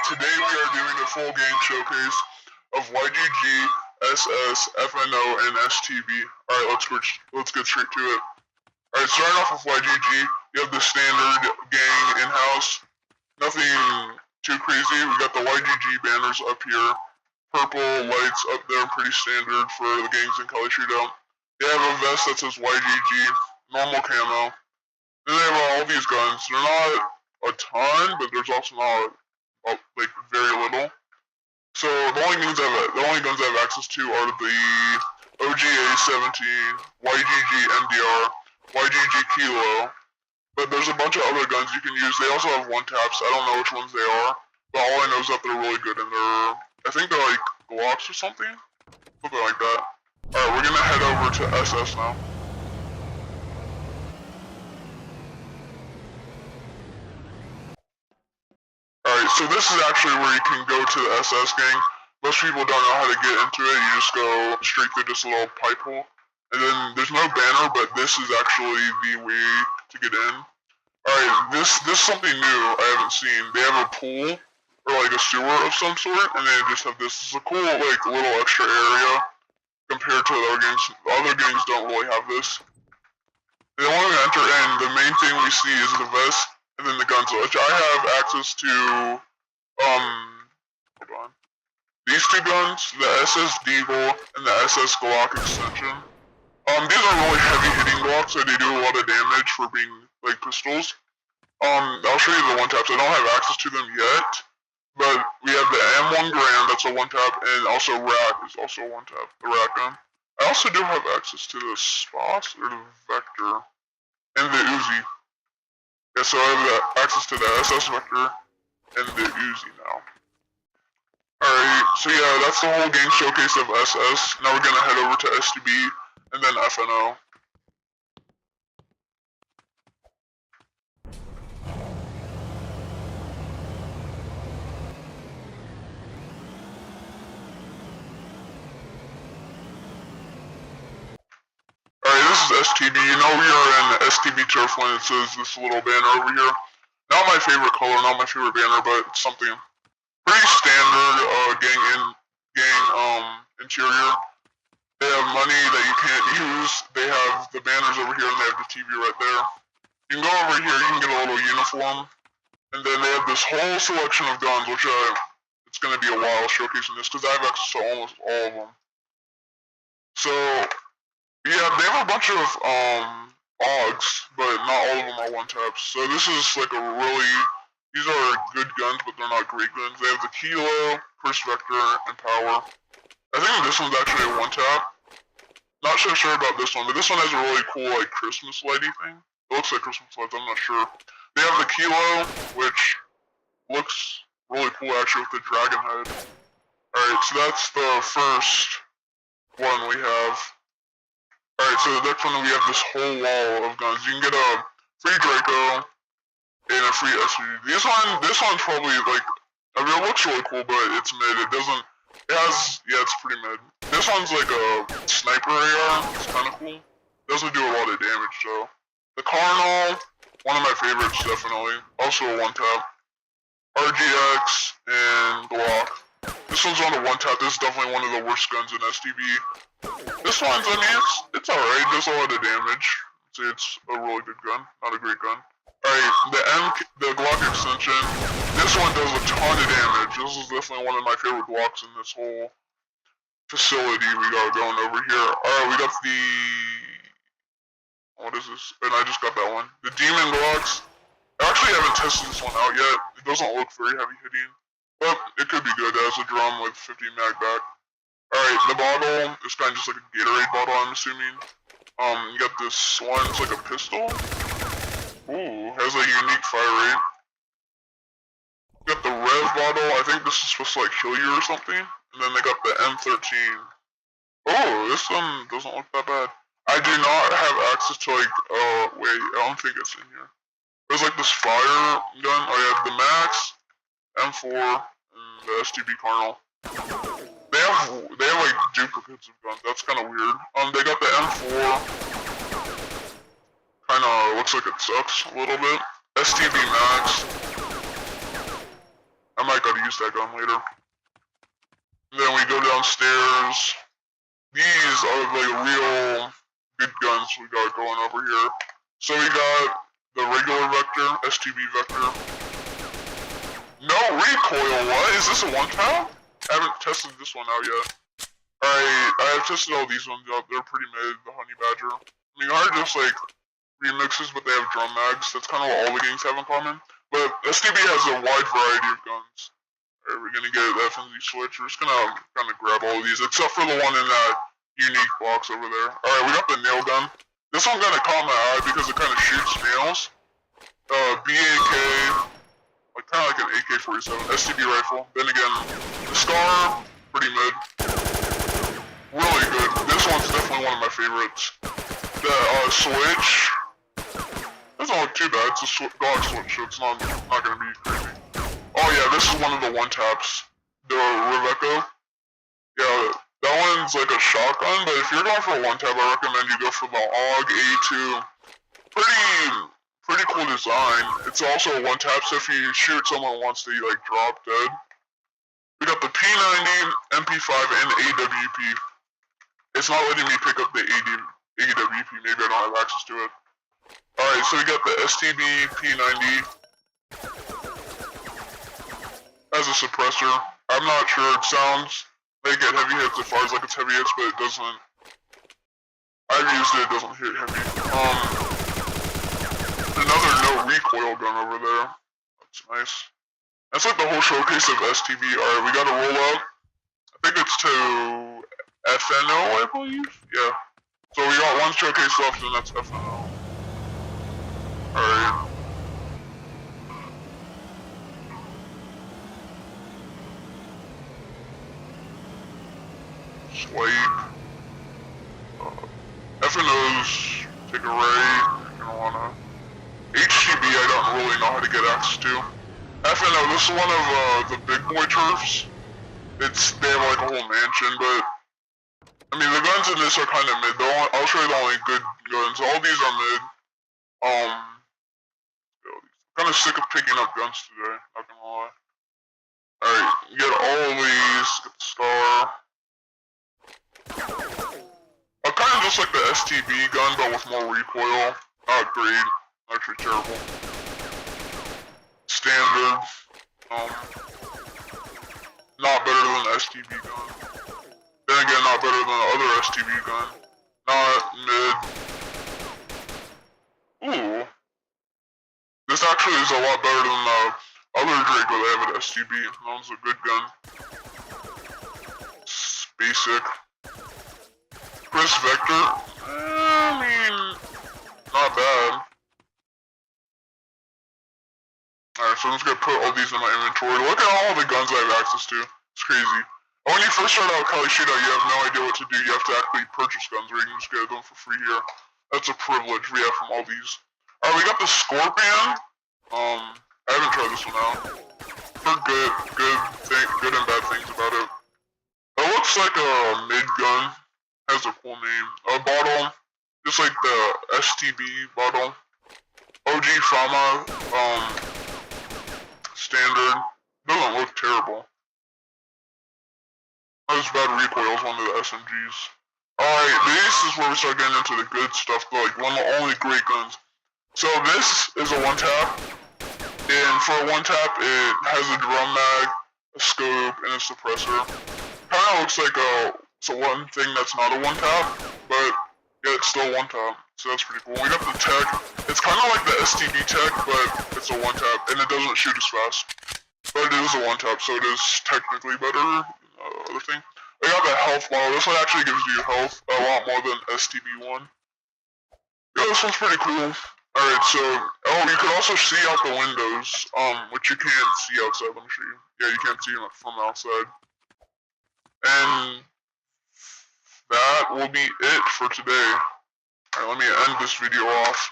today we are doing a full game showcase of YGG, SS, FNO, and STB. Alright, let's get straight to it. Alright, starting off with YGG, you have the standard gang in-house. Nothing too crazy. We got the YGG banners up here. Purple lights up there, pretty standard for the gangs in cailshootout. They have a vest that says YGG, normal camo. Then they have all these guns. They're not a ton, but there's also not like very little. So the only guns I have access to are the OGA-17, YGG MDR, YGG Kilo. But there's a bunch of other guns you can use. They also have one-taps. I don't know which ones they are, but all I know is that they're really good, and I think they're like Glocks or something like that. Alright, we're gonna head over to SS now. Alright, so this is actually where you can go to the SS gang. Most people don't know how to get into it. You just go straight through this little pipe hole. And then there's no banner, but this is actually the way to get in. Alright, this is something new I haven't seen. They have a pool, or like a sewer of some sort, and they just have this. It's a cool, like, little extra area compared to the other gangs. The other gangs don't really have this. Then when we enter in, the main thing we see is the vest, and then the guns, which I have access to, hold on. These two guns, the SS Deagle and the SS Glock extension. These are really heavy hitting Glocks, so they do a lot of damage for being, like, pistols. I'll show you the one-taps. I don't have access to them yet, but we have the M1 Grand, that's a one-tap, and also Rat is also a one-tap, the Rat gun. I also do have access to the SPOS, or the Vector, and the Uzi. Yeah, so I have access to the SS Vector and the Uzi now. Alright, so yeah, that's the whole game showcase of SS. Now we're gonna head over to STB and then FNO. Alright, this is STB. You know we are in STB turf when it says this little banner over here. Not my favorite color, not my favorite banner, but it's something pretty standard gang interior. They have money that you can't use. They have the banners over here and they have the TV right there. You can go over here, you can get a little uniform. And then they have this whole selection of guns, which it's going to be a while showcasing this because I have access to almost all of them. So yeah, they have a bunch of AUGs, but not all of them are one-taps. So this is like these are good guns, but they're not great guns. They have the Kilo, First Vector, and Power. I think this one's actually a one-tap. Not so sure about this one, but this one has a really cool like Christmas lighty thing. It looks like Christmas lights, I'm not sure. They have the Kilo, which looks really cool actually with the dragon head. Alright, so that's the first one we have. Alright, so the next one we have this whole wall of guns. You can get a free Draco and a free SUV. This one's probably like, I mean, it looks really cool, but it's mid. It's pretty mid. This one's like a sniper AR. It's kind of cool. Doesn't do a lot of damage though. The Carnal, one of my favorites definitely. Also a one-tap. RGX and Glock. This one's on a one-tap. This is definitely one of the worst guns in STB. This one's, I mean, it's alright. It does a lot of damage. I'd say it's a really good gun, not a great gun. Alright, the Glock extension. This one does a ton of damage. This is definitely one of my favorite Glocks in this whole facility we got going over here. Alright, we got the... What is this? And I just got that one. The Demon Glocks. I actually haven't tested this one out yet. It doesn't look very heavy hitting. But it could be good as a drum with 50 mag back. Alright, the bottle is kind of just like a Gatorade bottle, I'm assuming. You got this one, it's like a pistol. Ooh, has a unique fire rate. You got the Rev bottle, I think this is supposed to like kill you or something. And then they got the M13. Oh, this one doesn't look that bad. I do not have access to like, wait, I don't think it's in here. There's like this fire gun, oh yeah, the Max, M4, and the STB Carnal. They have like duplicates of guns, that's kind of weird. They got the M4. Kinda looks like it sucks a little bit. STB Max. I might gotta use that gun later. And then we go downstairs. These are like real good guns we got going over here. So we got the regular vector, STB vector. No recoil, what? Is this a one-tap? I haven't tested this one out yet. Alright, I have tested all these ones out. They're pretty mid, the Honey Badger. I mean, are just like remixes, but they have drum mags. That's kind of what all the gangs have in common. But STB has a wide variety of guns. Alright, we're gonna get the FNZ switch. We're just gonna kind of grab all of these, except for the one in that unique box over there. Alright, we got the nail gun. This one kind of caught my eye because it kind of shoots nails. BAK, like kind of like an AK-47, STB rifle. Then again, the Scar, pretty mid. Really good. This one's definitely one of my favorites. The switch, doesn't look too bad. It's a dog switch, so it's not gonna be crazy. Oh yeah, this is one of the one-taps. The Rebecca. Yeah, that one's like a shotgun, but if you're going for a one-tap, I recommend you go for the AUG A2. Pretty cool design. It's also a one-tap, so if you shoot someone once, they like drop dead. We got the P90, MP5, and AWP. It's not letting me pick up the AWP, maybe I don't have access to it. Alright, so we got the STB P90 as a suppressor. I'm not sure, it sounds like it heavy hits, it fires like it's heavy hits, but it doesn't. I've used it, it doesn't hit heavy. Another no recoil gun over there. That's nice. That's like the whole showcase of STB. Alright, we gotta roll up. I think it's to FNO, I believe? Yeah. So we got one showcase left, and that's FNO. Alright. Swipe. FNO's take a right. You're gonna wanna. HTB, I don't really know how to get access to. FNO, this is one of the big boy turfs. They have like a whole mansion, but I mean the guns in this are kind of mid. I'll show you the only good guns. All these are mid. Kind of sick of picking up guns today. Not gonna lie. All right, you get all of these. Get the Scar. Kind of just like the STB gun, but with more recoil. Not great. Actually terrible. Standard. Not better than the STB gun. Then again, not better than the other STB gun. Not mid. Ooh. This actually is a lot better than the other Draco they have at STB. That one's a good gun. It's basic. Chris Vector. I mean, not bad. Alright, so I'm just gonna put all these in my inventory. Look at all the guns I have access to. It's crazy. When you first start out cailshootout, you have no idea what to do. You have to actually purchase guns, or you can just get them for free here. That's a privilege we have from all these. Alright, we got the Scorpion. I haven't tried this one out. Heard good and bad things about it. It looks like a mid gun. Has a cool name. A bottle, just like the STB bottle. OG Fama, standard. Doesn't look terrible. Not as bad recoil as one of the SMGs. Alright, this is where we start getting into the good stuff, like one of the only great guns. So this is a one-tap, and for a one-tap, it has a drum mag, a scope, and a suppressor. Kinda looks like one thing that's not a one-tap, but yeah, it's still one-tap, so that's pretty cool. We got the tech. It's kinda like the STB tech, but it's a one-tap, and it doesn't shoot as fast. But it is a one-tap, so it is technically better than the other thing. We got the health model. This one actually gives you health a lot more than STB1. Yeah, this one's pretty cool. Alright, so, you can also see out the windows, which you can't see outside. Let me show you. Yeah, you can't see them from outside. And that will be it for today. Alright, let me end this video off.